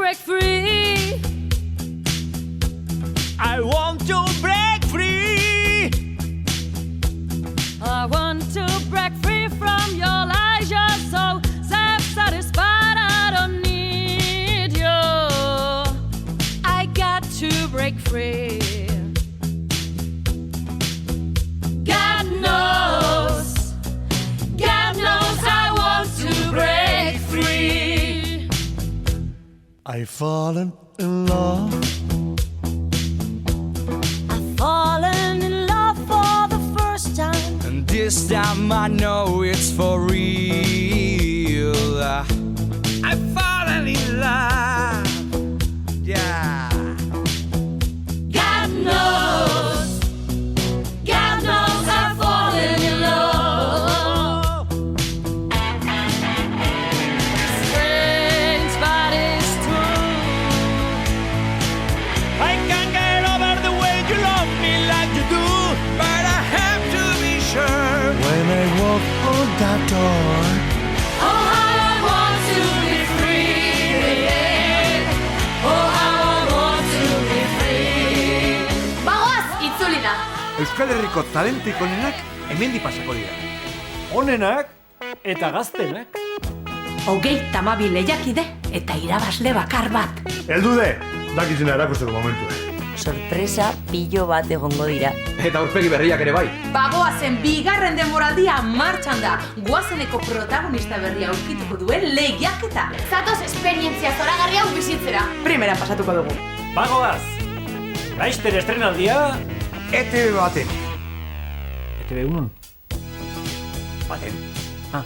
break free. I want to break free. I want to break free from your lies. You're so self-satisfied. I don't need you. I got to break free. God knows I want to break free. I've fallen in love. I've fallen in love for the first time. And this time I know it's for real. I've fallen in love. Yeah. God knows I've fallen in love. Strange, but it's true. I can't get over the way you love me like you do, but I have to be sure. When I walk on that door, Oh, how I want to be free. Oh, how I want to be free. Bagoaz, itzulina. Euskal Herriko talentik onenak hemendik pasako dira. Onenak eta gaztenak. 32 lehiakide eta irabazle bakar bat. heldude, dakizena erakusteko momentua. Sorpresa pilo bat egongo dira. Eta aurpegi berriak ere bai. Bagoazen bigarren denboraldia martxan da. Guazeneko protagonista berria aurkituko duen lehiaketa. Zatoz esperientzia zoragarri hau bizitzera. Primera pasatuko dugu. Bagoaz! Laizter estrenaldia... ETV baten. ETV 1. Baten. Ah.